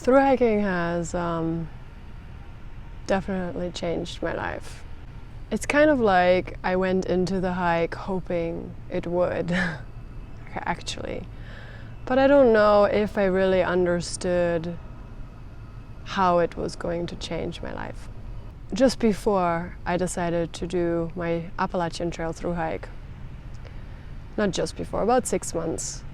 Through hiking has definitely changed my life. It's kind of like I went into the hike hoping it would, actually. But I don't know if I really understood how it was going to change my life. Just before I decided to do my Appalachian Trail through hike, not just before, about 6 months,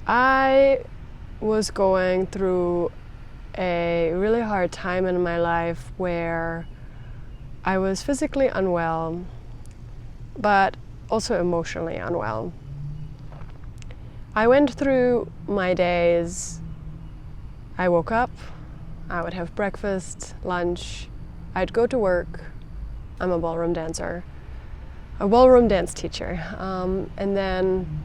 I was going through a really hard time in my life where I was physically unwell, but also emotionally unwell. I went through my days. I woke up, I would have breakfast, lunch, I'd go to work. I'm a ballroom dancer, a ballroom dance teacher, and then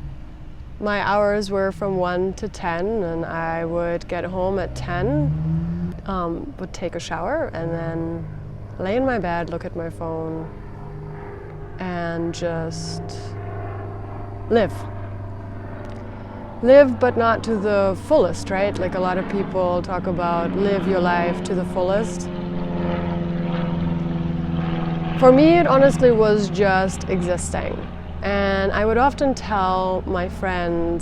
my hours were from 1 to 10, and I would get home at 10, would take a shower, and then lay in my bed, look at my phone, and just live. Live, but not to the fullest, right? Like a lot of people talk about live your life to the fullest. For me, it honestly was just existing. And I would often tell my friend,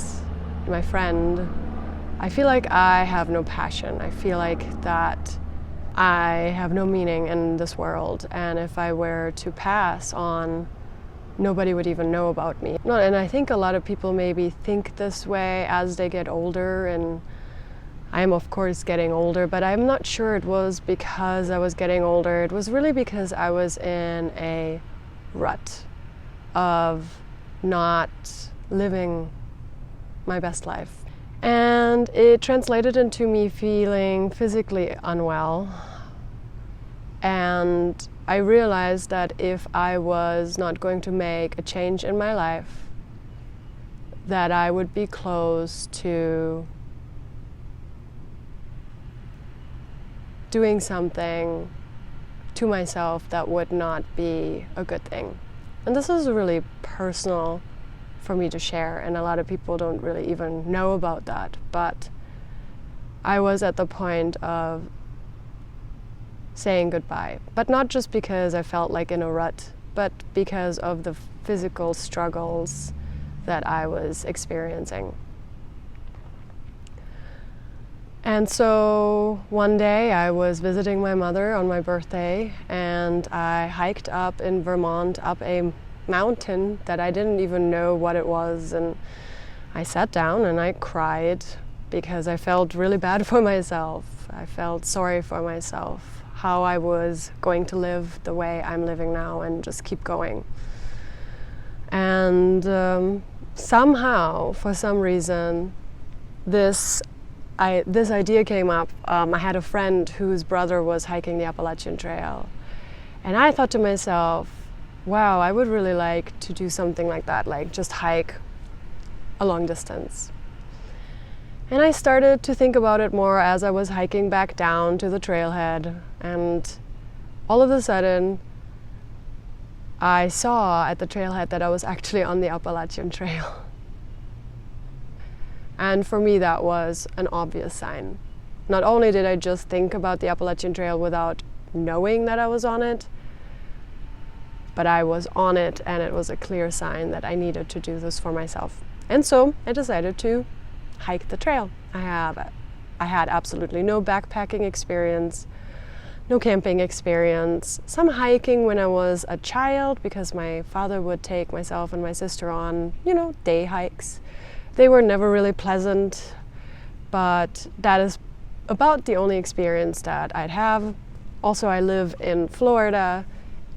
I feel like I have no passion. I feel like that I have no meaning in this world. And if I were to pass on, nobody would even know about me. And I think a lot of people maybe think this way as they get older, and I am of course getting older, but I'm not sure it was because I was getting older. It was really because I was in a rut of not living my best life. And it translated into me feeling physically unwell. And I realized that if I was not going to make a change in my life, that I would be close to doing something to myself that would not be a good thing. And this is really personal for me to share, and a lot of people don't really even know about that. But I was at the point of saying goodbye, but not just because I felt like in a rut, but because of the physical struggles that I was experiencing. And so one day I was visiting my mother on my birthday, and I hiked up in Vermont, up a mountain that I didn't even know what it was, and I sat down and I cried because I felt really bad for myself. I felt sorry for myself, how I was going to live the way I'm living now and just keep going. And somehow, for some reason, this idea came up. I had a friend whose brother was hiking the Appalachian Trail, and I thought to myself, wow, I would really like to do something like that, like just hike a long distance. And I started to think about it more as I was hiking back down to the trailhead, and all of a sudden I saw at the trailhead that I was actually on the Appalachian Trail. And for me, that was an obvious sign. Not only did I just think about the Appalachian Trail without knowing that I was on it, but I was on it, and it was a clear sign that I needed to do this for myself. And so I decided to hike the trail. I had absolutely no backpacking experience, no camping experience, some hiking when I was a child because my father would take myself and my sister on, day hikes. They were never really pleasant, but that is about the only experience that I'd have. Also, I live in Florida,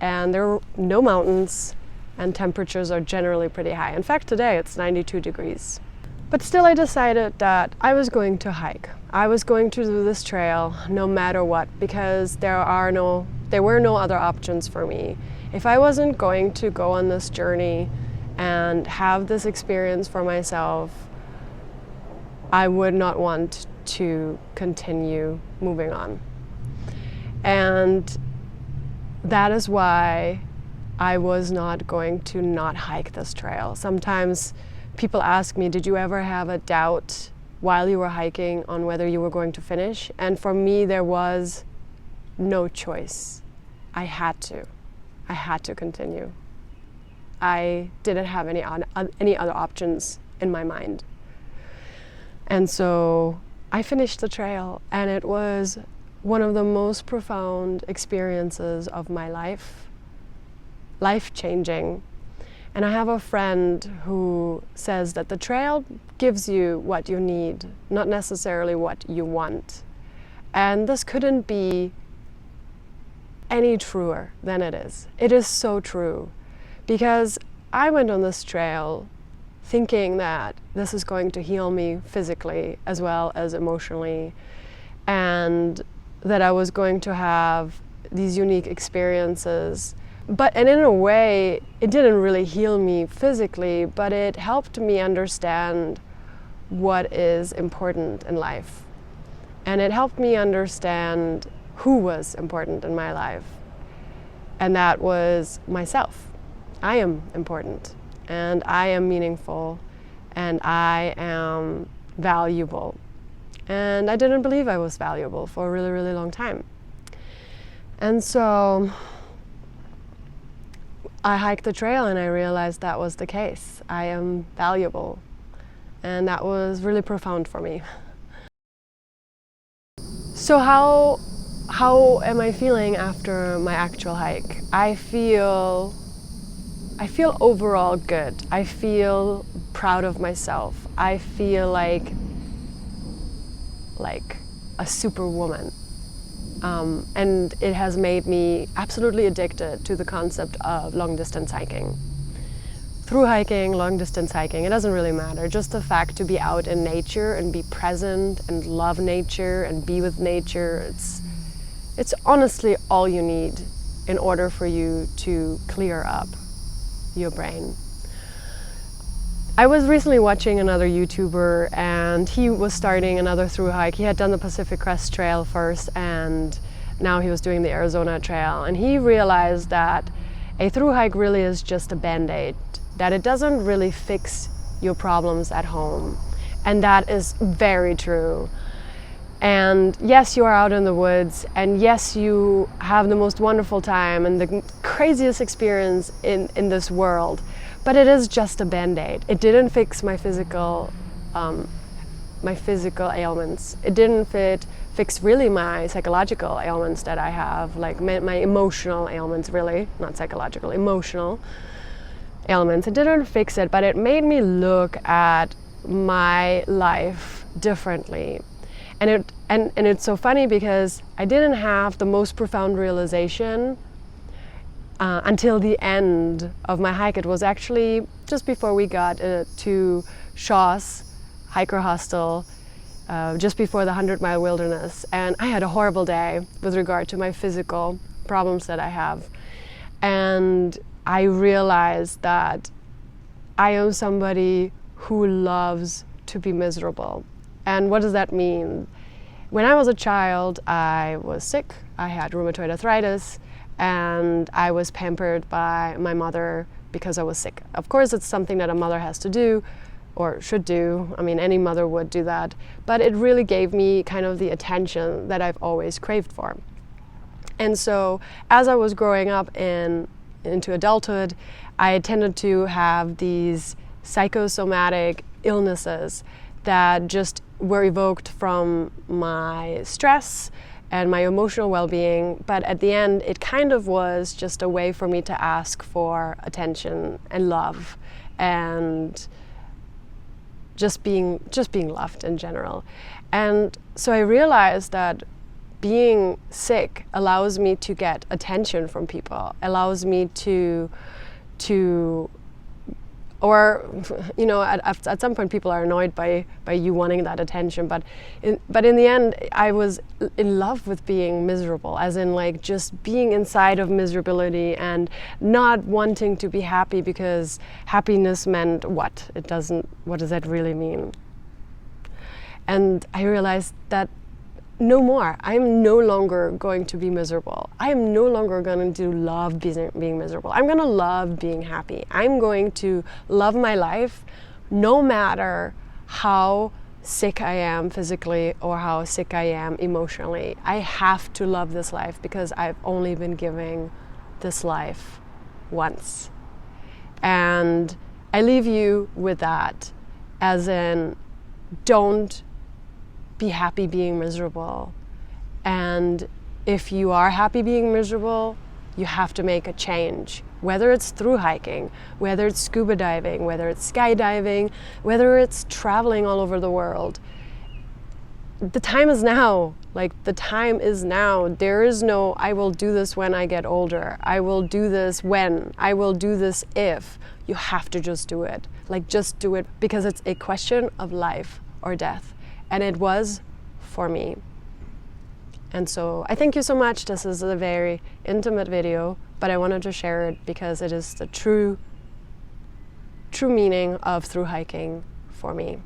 and there are no mountains, and temperatures are generally pretty high. In fact, today it's 92 degrees. But still, I decided that I was going to hike. I was going to do this trail no matter what, because there were no other options for me. If I wasn't going to go on this journey and have this experience for myself, I would not want to continue moving on. And that is why I was not going to not hike this trail. Sometimes people ask me, did you ever have a doubt while you were hiking on whether you were going to finish. And for me, there was no choice. I had to continue. I didn't have any other options in my mind. And so I finished the trail, and it was one of the most profound experiences of my life, life-changing. And I have a friend who says that the trail gives you what you need, not necessarily what you want. And this couldn't be any truer than it is. It is so true, because I went on this trail thinking that this is going to heal me physically as well as emotionally, and that I was going to have these unique experiences. And in a way, it didn't really heal me physically, but it helped me understand what is important in life. And it helped me understand who was important in my life. And that was myself. I am important, and I am meaningful, and I am valuable. And I didn't believe I was valuable for a really, really long time. And so I hiked the trail, and I realized that was the case. I am valuable. And that was really profound for me. So how am I feeling after my actual hike? I feel overall good. I feel proud of myself. I feel like a superwoman. And it has made me absolutely addicted to the concept of long-distance hiking. Through hiking, long-distance hiking, it doesn't really matter. Just the fact to be out in nature and be present and love nature and be with nature, it's honestly all you need in order for you to clear up your brain. I was recently watching another YouTuber, and he was starting another through hike. He had done the Pacific Crest Trail first, and now he was doing the Arizona Trail. And he realized that a through hike really is just a BandAid, that it doesn't really fix your problems at home. And that is very true. And yes, you are out in the woods, and yes, you have the most wonderful time and the craziest experience in this world. But it is just a Band-Aid. It didn't fix my physical ailments. It didn't fix really my psychological ailments that I have, like my emotional ailments, really, not psychological, emotional ailments. It didn't fix it, but it made me look at my life differently. And it's so funny because I didn't have the most profound realization until the end of my hike. It was actually just before we got to Shaw's hiker hostel, just before the 100-mile wilderness. And I had a horrible day with regard to my physical problems that I have. And I realized that I am somebody who loves to be miserable. And what does that mean? When I was a child, I was sick. I had rheumatoid arthritis, and I was pampered by my mother because I was sick. Of course, it's something that a mother has to do, or should do. I mean, any mother would do that. But it really gave me kind of the attention that I've always craved for. And so, as I was growing up into adulthood, I tended to have these psychosomatic illnesses that just were evoked from my stress and my emotional well-being, but at the end it kind of was just a way for me to ask for attention and love and just being loved in general. And so I realized that being sick allows me to get attention from people, allows me to or, you know, at some point people are annoyed by you wanting that attention, but in the end, I was in love with being miserable, as in like just being inside of miserability and not wanting to be happy because happiness meant what? What does that really mean? And I realized that no more. I'm no longer going to be miserable. I am no longer going to love being miserable. I'm going to love being happy. I'm going to love my life no matter how sick I am physically or how sick I am emotionally. I have to love this life because I've only been given this life once. And I leave you with that, as in, don't be happy being miserable. And if you are happy being miserable, you have to make a change. Whether it's through hiking, whether it's scuba diving, whether it's skydiving, whether it's traveling all over the world. The time is now. Like, the time is now. There is no, I will do this when I get older. I will do this when. I will do this if. You have to just do it. Like, just do it, because it's a question of life or death. And it was for me. And so I thank you so much. This is a very intimate video, but I wanted to share it because it is the true meaning of through hiking for me.